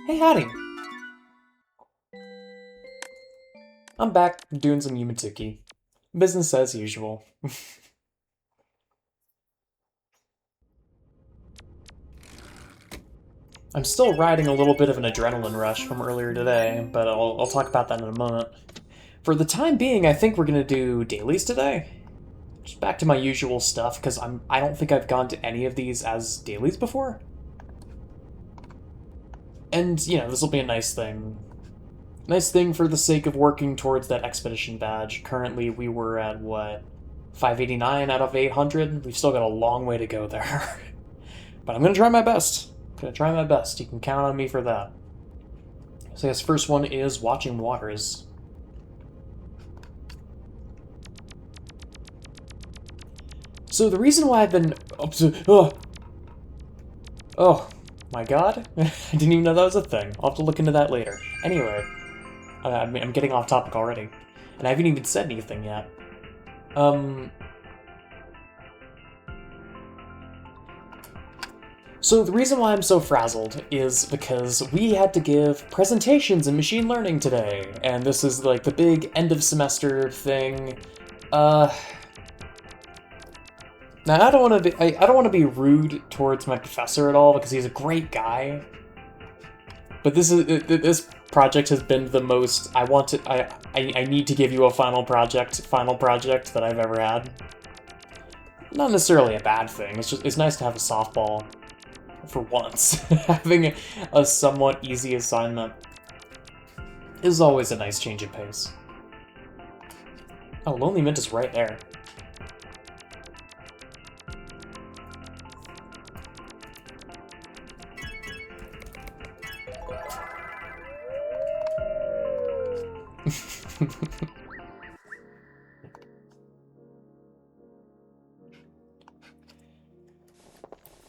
Hey, howdy! I'm back doing some Yumatsuki. Business as usual. I'm still riding a little bit of an adrenaline rush from earlier today, but I'll talk about that in a moment. For the time being, I think we're gonna do dailies today. Just back to my usual stuff, because I don't think I've gone to any of these as dailies before. And, you know, this will be a nice thing. Nice thing for the sake of working towards that expedition badge. Currently, we were at, what, 589 out of 800? We've still got a long way to go there. But I'm gonna try my best. Gonna try my best. You can count on me for that. So this first one is Watching Waters. So the reason why I've been oh my god, I didn't even know that was a thing. I'll have to look into that later. Anyway, I'm getting off topic already, and I haven't even said anything yet. So the reason why I'm so frazzled is because we had to give presentations in machine learning today, and this is like the big end of semester thing. Now I don't want to be I don't want to be rude towards my professor at all because he's a great guy. But this project has been the most I need to give you a final project that I've ever had. Not necessarily a bad thing. It's nice to have a softball for once. Having a somewhat easy assignment is always a nice change of pace. Oh, Lonely Mint is right there.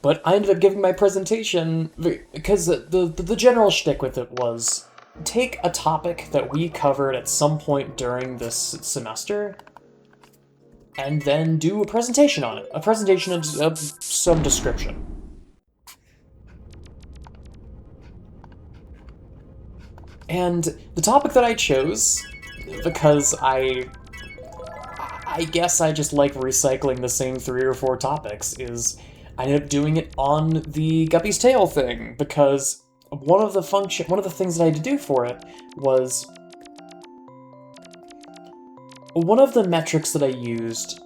But I ended up giving my presentation because the general shtick with it was take a topic that we covered at some point during this semester and then do a presentation on it. A presentation of some description. And the topic that I chose, because I guess I just like recycling the same 3 or 4 topics, is I ended up doing it on the Guppy's Tail thing, because one of the things that I had to do for it was one of the metrics that I used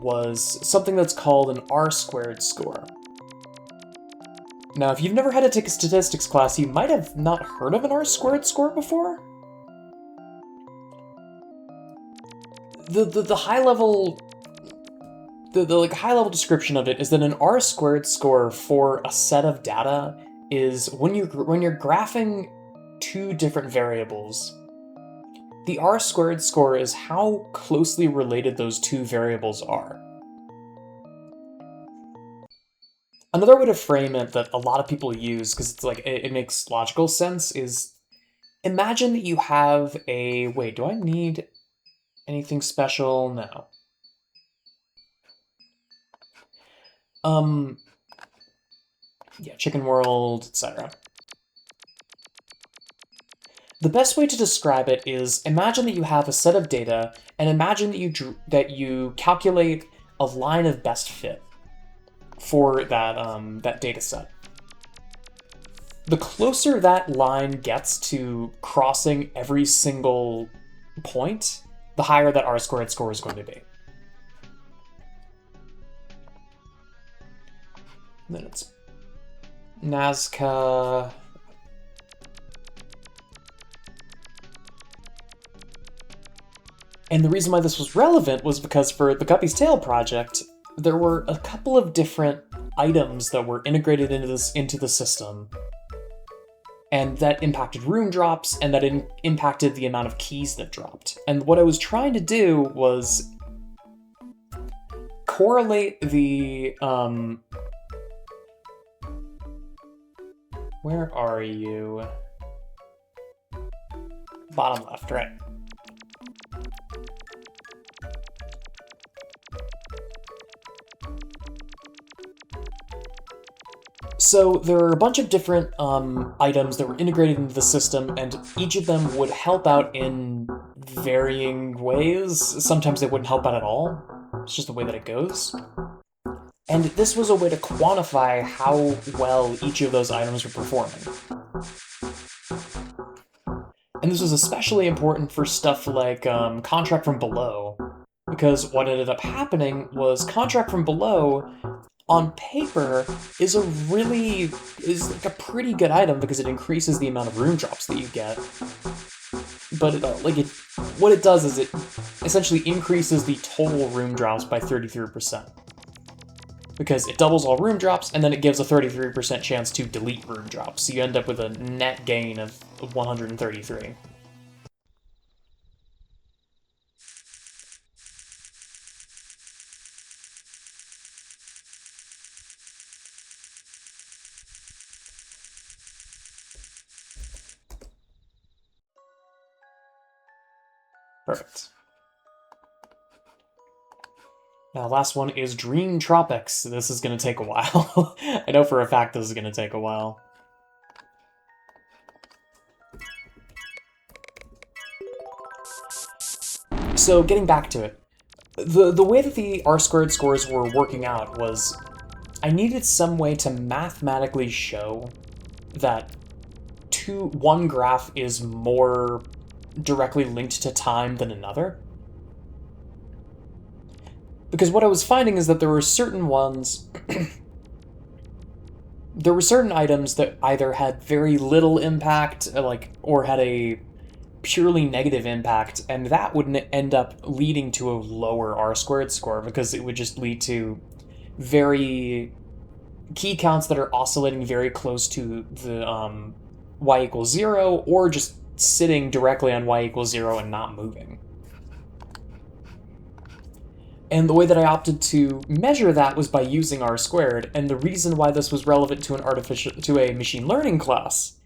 was something that's called an R-squared score. Now, if you've never had to take a statistics class, you might have not heard of an R-squared score before. The high level like high level description of it is that an R-squared score for a set of data is when you're graphing 2 different variables. The R-squared score is how closely related those 2 variables are. Another way to frame it that a lot of people use, because it's like it makes logical sense, is imagine that you have a... Wait, do I need anything special? No. Yeah, Chicken World, etc. The best way to describe it is imagine that you have a set of data, and imagine that you calculate a line of best fit for that data set. The closer that line gets to crossing every single point, the higher that R-squared score is going to be. And then it's Nazca. And the reason why this was relevant was because for the Guppy's Tail project, there were a couple of different items that were integrated into the system, and that impacted rune drops, and that impacted the amount of keys that dropped. And what I was trying to do was correlate the where are you? Bottom left, right. So there are a bunch of different items that were integrated into the system, and each of them would help out in varying ways. Sometimes they wouldn't help out at all. It's just the way that it goes. And this was a way to quantify how well each of those items were performing. And this was especially important for stuff like Contract from Below, because what ended up happening was Contract from Below, on paper, is like a pretty good item because it increases the amount of room drops that you get. But what it does is it essentially increases the total room drops by 33%. Because it doubles all room drops, and then it gives a 33% chance to delete room drops, so you end up with a net gain of 133. Perfect. Now, last one is Dream Tropics. This is going to take a while. I know for a fact this is going to take a while. So, getting back to it. The way that the R-squared scores were working out was I needed some way to mathematically show that one graph is more directly linked to time than another. Because what I was finding is that there were certain ones... there were certain items that either had very little impact, or had a purely negative impact, and that would end up leading to a lower R-squared score, because it would just lead to very... key counts that are oscillating very close to the y equals 0, or just sitting directly on y equals 0 and not moving. And the way that I opted to measure that was by using R-squared, and the reason why this was relevant to a machine learning class,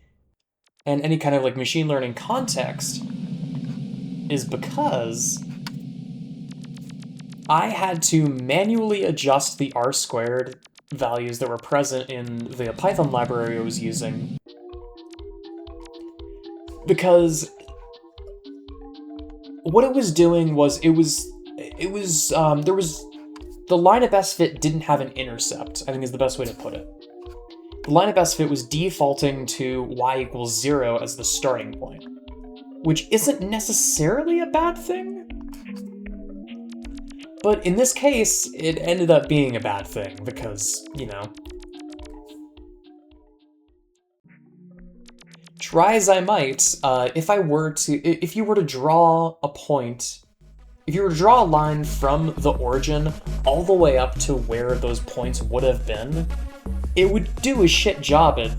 and any kind of machine learning context, is because I had to manually adjust the R-squared values that were present in the Python library I was using, because what it was doing was the line of best fit didn't have an intercept, I think is the best way to put it. The line of best fit was defaulting to y equals 0 as the starting point, which isn't necessarily a bad thing. But in this case, it ended up being a bad thing because, try as I might, if you were to draw a point, if you were to draw a line from the origin all the way up to where those points would have been, it would do a shit job at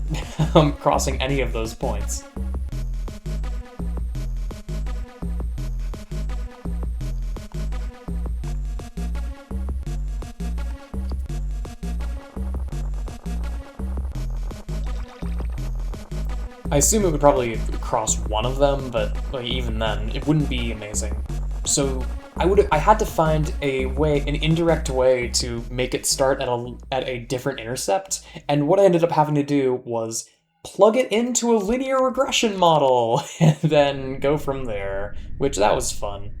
crossing any of those points. I assume it would probably cross one of them, but even then, it wouldn't be amazing. So I had to find an indirect way to make it start at a different intercept, and what I ended up having to do was plug it into a linear regression model, and then go from there, which that was fun.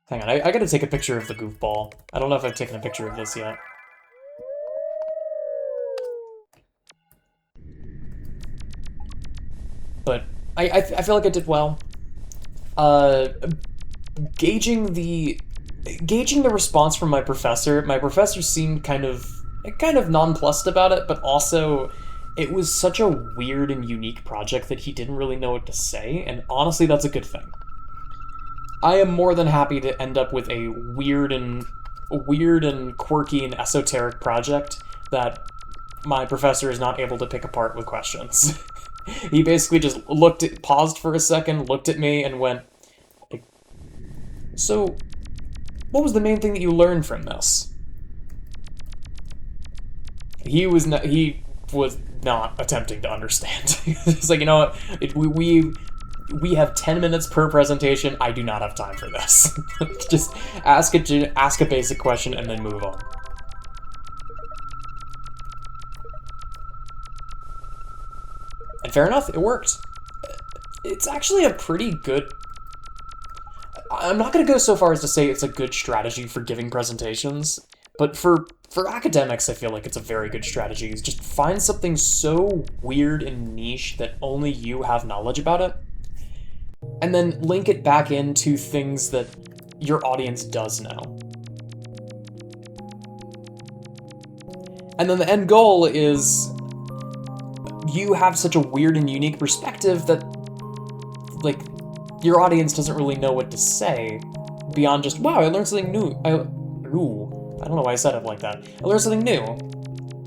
Hang on, I gotta take a picture of the goofball. I don't know if I've taken a picture of this yet. But I feel like I did well. Gauging the response from my professor seemed kind of nonplussed about it, but also it was such a weird and unique project that he didn't really know what to say, and honestly, that's a good thing. I am more than happy to end up with a weird and quirky and esoteric project that my professor is not able to pick apart with questions. He basically just paused for a second, looked at me, and went, so, what was the main thing that you learned from this? He was not attempting to understand. It's like, you know what, we have 10 minutes per presentation. I do not have time for this. Just ask a basic question and then move on. And fair enough, it worked. It's actually a pretty good... I'm not going to go so far as to say it's a good strategy for giving presentations, but for academics, I feel like it's a very good strategy. Just find something so weird and niche that only you have knowledge about it, and then link it back into things that your audience does know. And then the end goal is you have such a weird and unique perspective that, like, your audience doesn't really know what to say beyond just, wow, I learned something new. I don't know why I said it like that. I learned something new.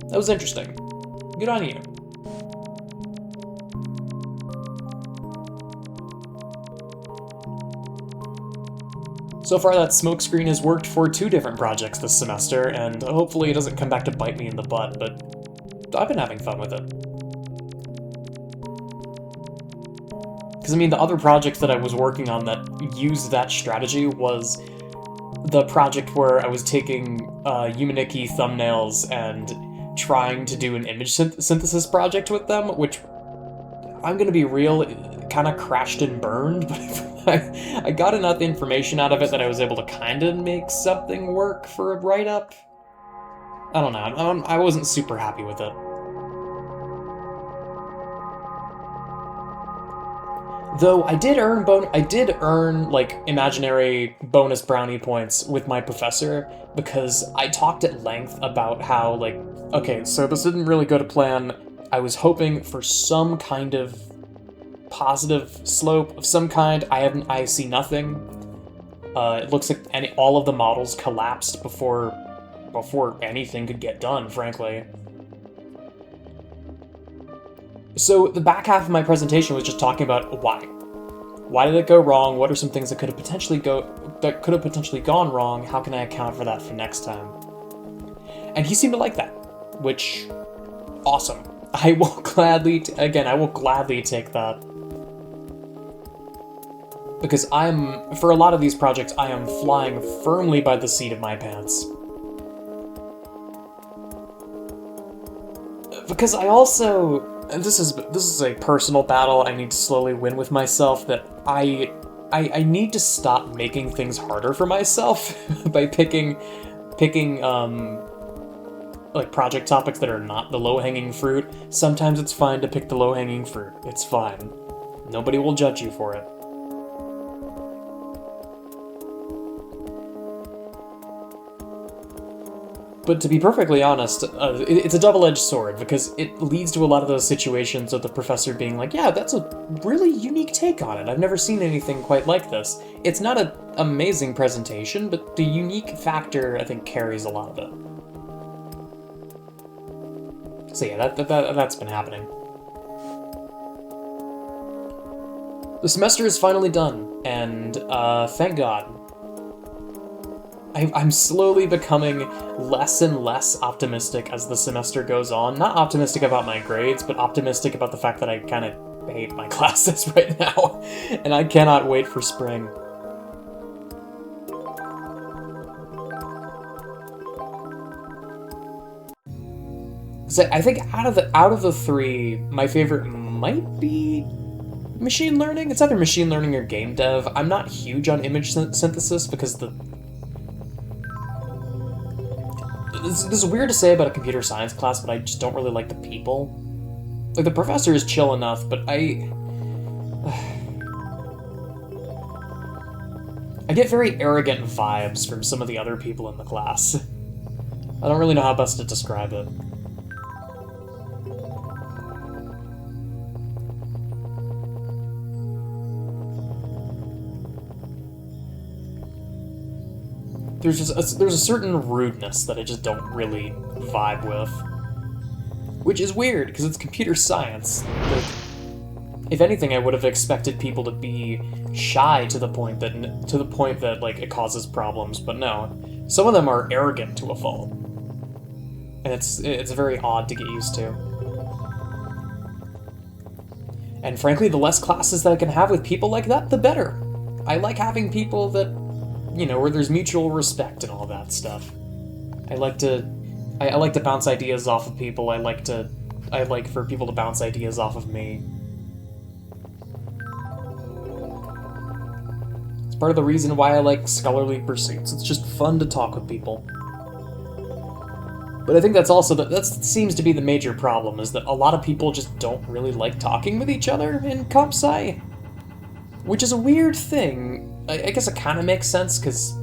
That was interesting. Good on you. So far, that smokescreen has worked for 2 different projects this semester, and hopefully it doesn't come back to bite me in the butt, but I've been having fun with it. Because, I mean, the other projects that I was working on that used that strategy was the project where I was taking Yumaniki thumbnails and trying to do an image synthesis project with them, which, I'm gonna be real, kind of crashed and burned, but I got enough information out of it that I was able to kind of make something work for a write-up. I don't know, I wasn't super happy with it. Though I did earn like imaginary bonus brownie points with my professor because I talked at length about how, like, okay, so this didn't really go to plan. I was hoping for some kind of positive slope of some kind. I see nothing. It looks like all of the models collapsed before anything could get done, frankly. So the back half of my presentation was just talking about why. Why did it go wrong? What are some things that could have potentially gone wrong? How can I account for that for next time? And he seemed to like that, which, awesome. I will gladly take that. Because for a lot of these projects, I am flying firmly by the seat of my pants. Because I also, and this is a personal battle I need to slowly win with myself, that I need to stop making things harder for myself by picking like project topics that are not the low-hanging fruit. Sometimes it's fine to pick the low-hanging fruit. It's fine. Nobody will judge you for it. But to be perfectly honest, it's a double-edged sword, because it leads to a lot of those situations of the professor being like, yeah, that's a really unique take on it. I've never seen anything quite like this. It's not an amazing presentation, but the unique factor, I think, carries a lot of it. So yeah, that's been happening. The semester is finally done, and thank God. I'm slowly becoming less and less optimistic as the semester goes on. Not optimistic about my grades, but optimistic about the fact that I kind of hate my classes right now, and I cannot wait for spring. So I think out of the 3, my favorite might be machine learning. It's either machine learning or game dev. I'm not huge on image synthesis because this is weird to say about a computer science class, but I just don't really like the people. Like, the professor is chill enough, but I get very arrogant vibes from some of the other people in the class. I don't really know how best to describe it. There's a certain rudeness that I just don't really vibe with. Which is weird, because it's computer science. Like, if anything, I would have expected people to be shy to the point that like it causes problems, but no. Some of them are arrogant to a fault. And it's very odd to get used to. And frankly, the less classes that I can have with people like that, the better. I like having people that, you know, where there's mutual respect and all that stuff. I like to bounce ideas off of people. I like for people to bounce ideas off of me. It's part of the reason why I like scholarly pursuits. It's just fun to talk with people. But I think that's also that seems to be the major problem, is that a lot of people just don't really like talking with each other in comp sci, which is a weird thing. I guess it kind of makes sense because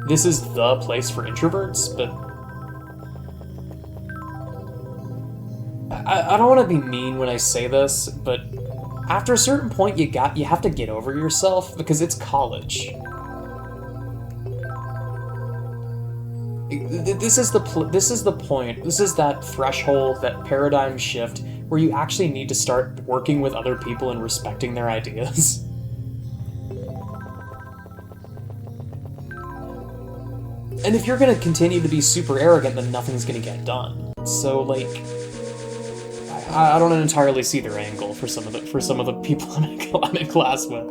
this is the place for introverts, but I don't want to be mean when I say this, but after a certain point you have to get over yourself because it's college. This is the point. This is that threshold, that paradigm shift where you actually need to start working with other people and respecting their ideas. And if you're gonna continue to be super arrogant, then nothing's gonna get done. So, like, I don't entirely see their angle for some of the people I'm in class with.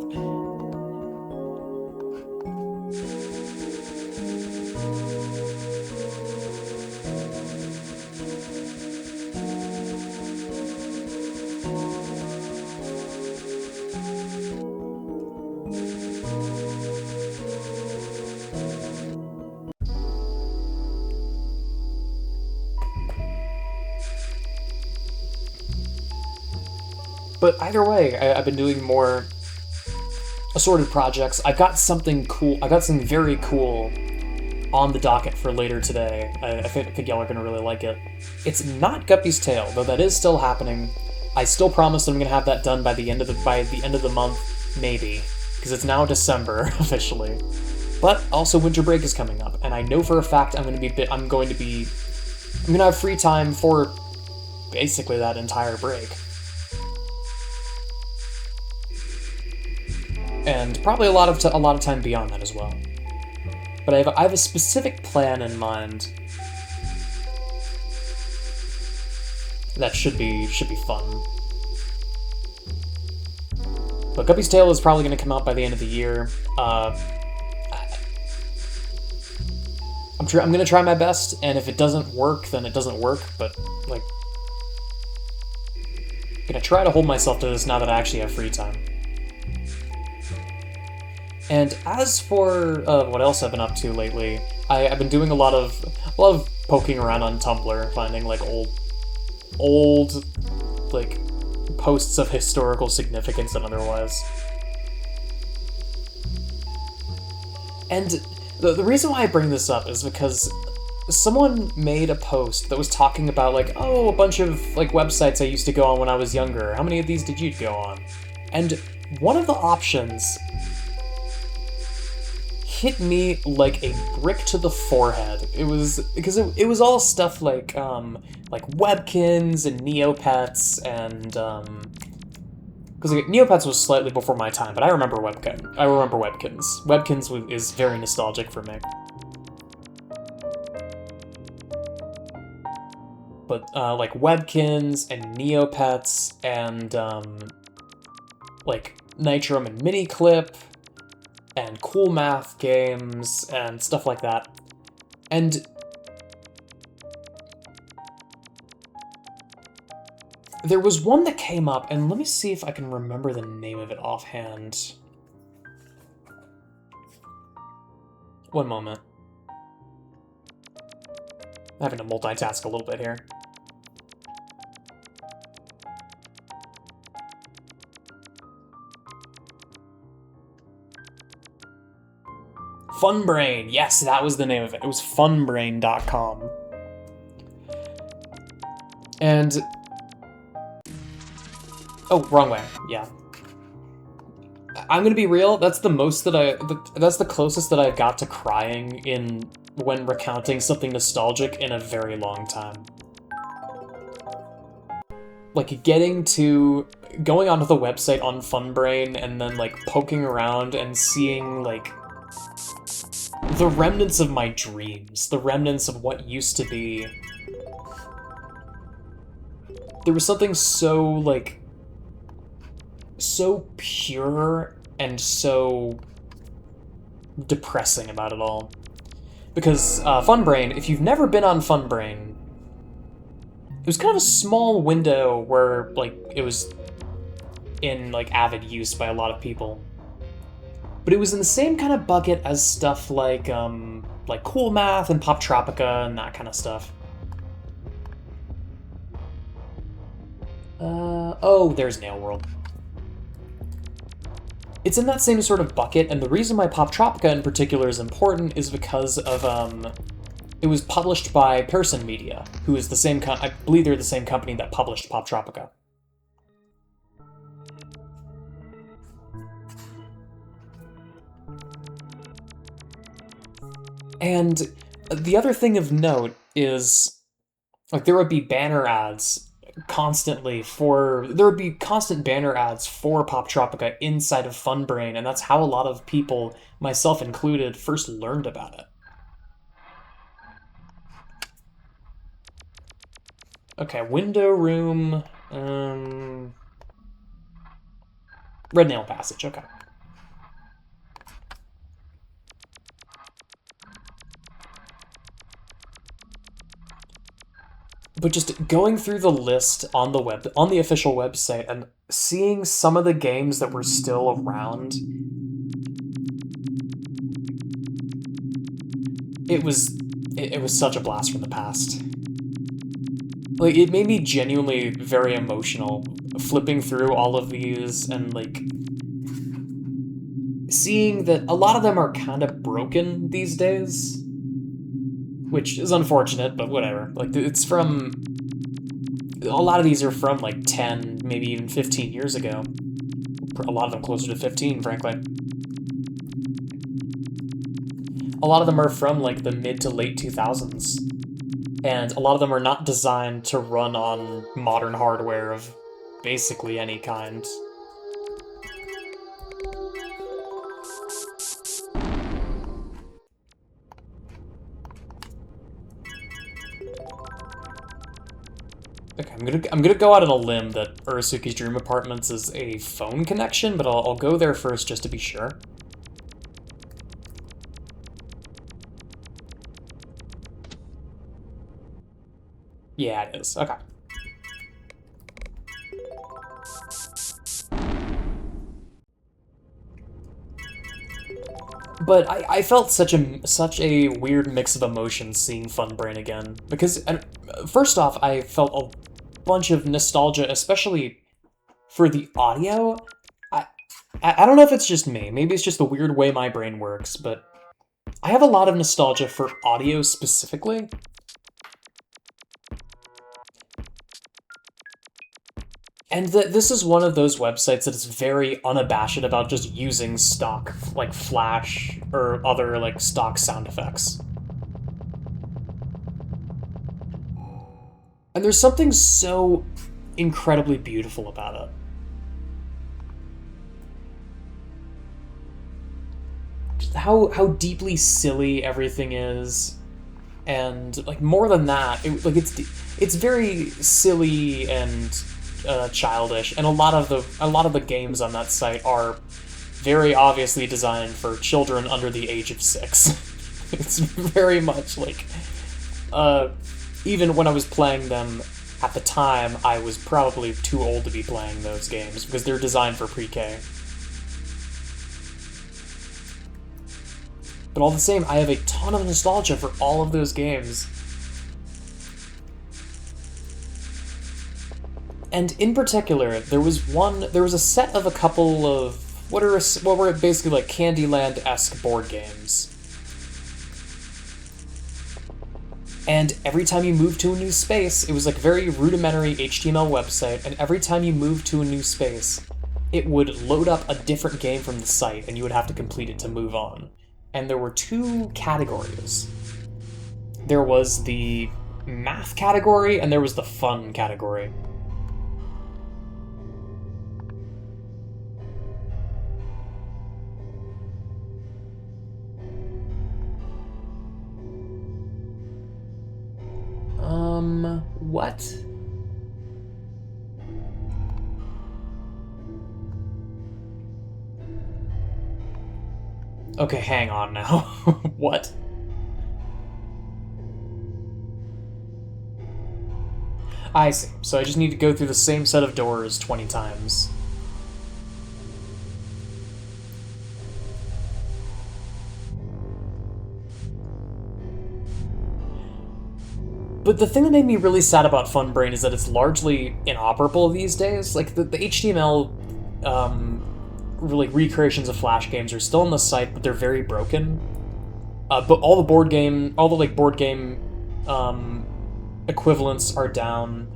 But either way, I've been doing more assorted projects. I've got something cool. I got something very cool on the docket for later today. I think y'all are gonna really like it. It's not Guppy's Tale, though that is still happening. I still promise I'm gonna have that done by the end of the month, maybe, because it's now December officially. But also winter break is coming up, and I know for a fact I'm gonna have free time for basically that entire break. And probably a lot of time beyond that as well. But I have a specific plan in mind that should be fun. But Guppy's Tale is probably going to come out by the end of the year. I'm going to try my best, and if it doesn't work, then it doesn't work. But like, I'm going to try to hold myself to this now that I actually have free time. And as for what else I've been up to lately, I've been doing a lot of poking around on Tumblr, finding like old like posts of historical significance and otherwise. And the reason why I bring this up is because someone made a post that was talking about like, oh, a bunch of like websites I used to go on when I was younger. How many of these did you go on? And one of the options hit me like a brick to the forehead. It was because it was all stuff like Webkins and Neopets and because Neopets was slightly before my time, but I remember Webkins. Webkins is very nostalgic for me. But like Webkins and Neopets and like Nitrum and Miniclip and cool math games and stuff like that. And there was one that came up, and let me see if I can remember the name of it offhand. One moment. I'm having to multitask a little bit here. Funbrain! Yes, that was the name of it. It was funbrain.com. And... oh, wrong way. Yeah. I'm gonna be real, that's the closest that I've got to crying when recounting something nostalgic in a very long time. Like, going onto the website on Funbrain and then, like, poking around and seeing, like, the remnants of my dreams, the remnants of what used to be. There was something so, like, so pure and so depressing about it all. Because Funbrain, if you've never been on Funbrain, it was kind of a small window where, like, it was in, like, avid use by a lot of people. But it was in the same kind of bucket as stuff like Cool Math and Pop Tropica and that kind of stuff. Oh, there's Nail World. It's in that same sort of bucket, and the reason why Pop Tropica in particular is important is because of, it was published by Pearson Media, who is the same I believe they're the same company that published Pop Tropica. And the other thing of note is, like, there would be banner ads constantly there would be constant banner ads for Pop Tropica inside of Funbrain, and that's how a lot of people, myself included, first learned about it. Okay, window room, Red Nail Passage, okay. But just going through the list on the official website and seeing some of the games that were still around, it was such a blast from the past. Like, it made me genuinely very emotional flipping through all of these and, like, seeing that a lot of them are kind of broken these days, which is unfortunate, but whatever. Like, it's from... A lot of these are from, like, 10, maybe even 15 years ago. A lot of them closer to 15, frankly. A lot of them are from, like, the mid to late 2000s. And a lot of them are not designed to run on modern hardware of basically any kind. Okay, I'm gonna go out on a limb that Urasuki's Dream Apartments is a phone connection, but I'll go there first just to be sure. Yeah, it is. Okay. But I felt such a weird mix of emotions seeing Funbrain again, because first off, I felt a bunch of nostalgia, especially for the audio. I don't know if it's just me, maybe it's just the weird way my brain works, but I have a lot of nostalgia for audio specifically. And this is one of those websites that is very unabashed about just using stock, like, Flash or other, like, stock sound effects. And there's something so incredibly beautiful about it. Just how deeply silly everything is. And, like, more than that, it's very silly and childish, and a lot of the games on that site are very obviously designed for children under the age of 6. It's very much like, even when I was playing them at the time, I was probably too old to be playing those games because they're designed for pre-K. But all the same, I have a ton of nostalgia for all of those games. And in particular, there was a set of a couple of what were basically like Candyland-esque board games. And every time you moved to a new space, it was like a very rudimentary HTML website, and every time you moved to a new space, it would load up a different game from the site, and you would have to complete it to move on. And there were 2 categories. There was the math category, and there was the fun category. What? Okay, hang on now. What? I see. So I just need to go through the same set of doors 20 times. But the thing that made me really sad about Funbrain is that it's largely inoperable these days. Like, the HTML really recreations of Flash games are still on the site, but they're very broken. But all the board game equivalents are down.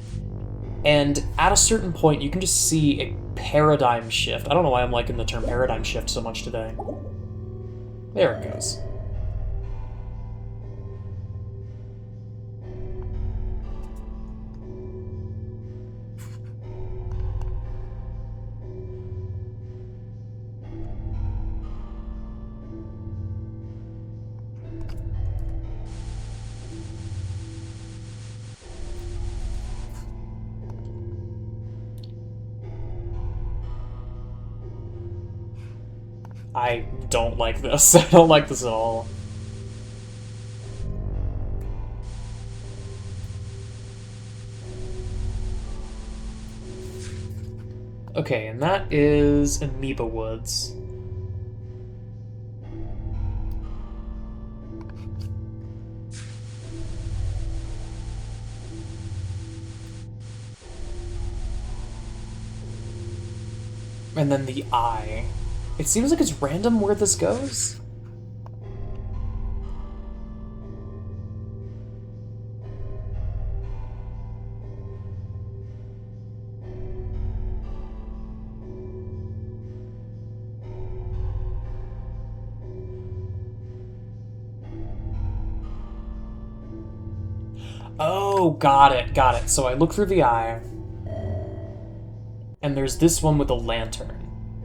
And at a certain point, you can just see a paradigm shift. I don't know why I'm liking the term paradigm shift so much today. There it goes. I don't like this. I don't like this at all. Okay, and that is Amoeba Woods. And then the eye. It seems like it's random where this goes. Oh, got it, got it. So I look through the eye, and there's this one with the lantern.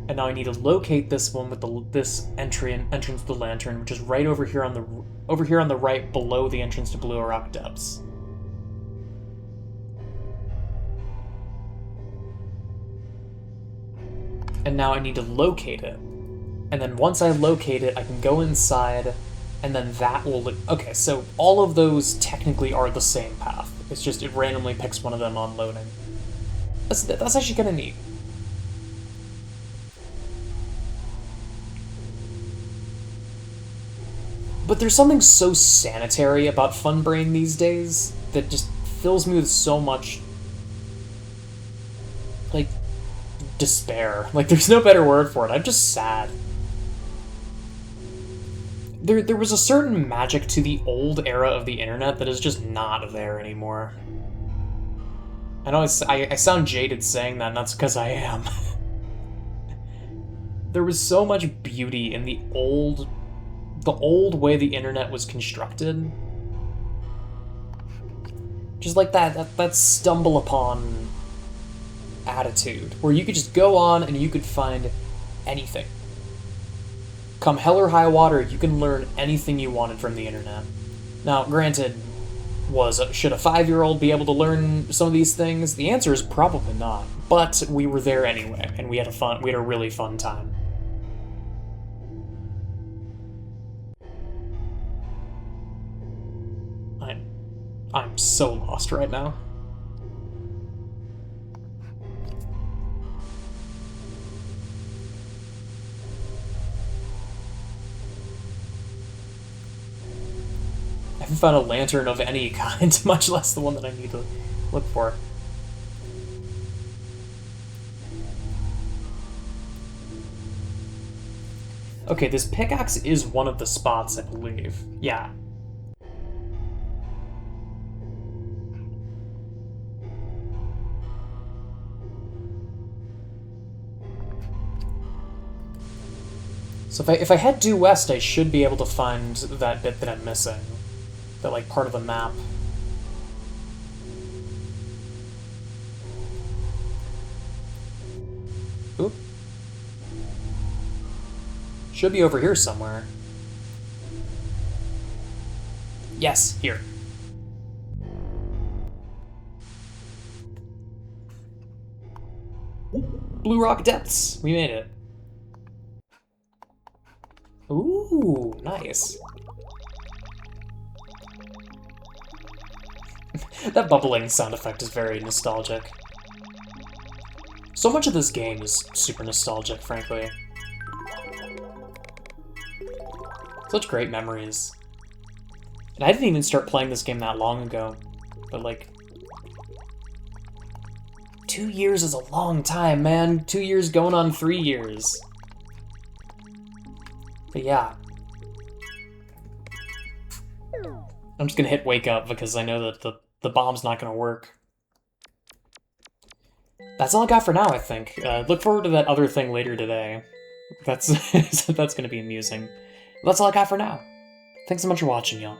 And now I need to locate this one with this entrance to the lantern, which is right over here on the right, below the entrance to Blue Rock Depths. And now I need to locate it. And then once I locate it, I can go inside, and then that will... Okay, so all of those technically are the same path. It's just it randomly picks one of them on loading. That's actually kind of neat. But there's something so sanitary about Funbrain these days that just fills me with so much, like, despair. Like, there's no better word for it. I'm just sad. There was a certain magic to the old era of the internet that is just not there anymore. I know I sound jaded saying that, and that's because I am. There was so much beauty in the old way the internet was constructed. Just like that stumble upon attitude, where you could just go on and you could find anything. Come hell or high water, you can learn anything you wanted from the internet. Now, granted, should a 5-year-old be able to learn some of these things? The answer is probably not. But we were there anyway, and we had a really fun time. I'm so lost right now. I haven't found a lantern of any kind, much less the one that I need to look for. Okay, this pickaxe is one of the spots, I believe. Yeah. So if I head due west, I should be able to find that bit that I'm missing. That, like, part of the map. Oop. Should be over here somewhere. Yes, here. Blue Rock Depths! We made it. Ooh. Ooh, nice. That bubbling sound effect is very nostalgic. So much of this game is super nostalgic, frankly. Such great memories. And I didn't even start playing this game that long ago, but like... 2 years is a long time, man. 2 years going on 3 years. But yeah. I'm just gonna hit wake up because I know that the bomb's not gonna work. That's all I got for now, I think. Look forward to that other thing later today. That's that's gonna be amusing. That's all I got for now. Thanks so much for watching, y'all.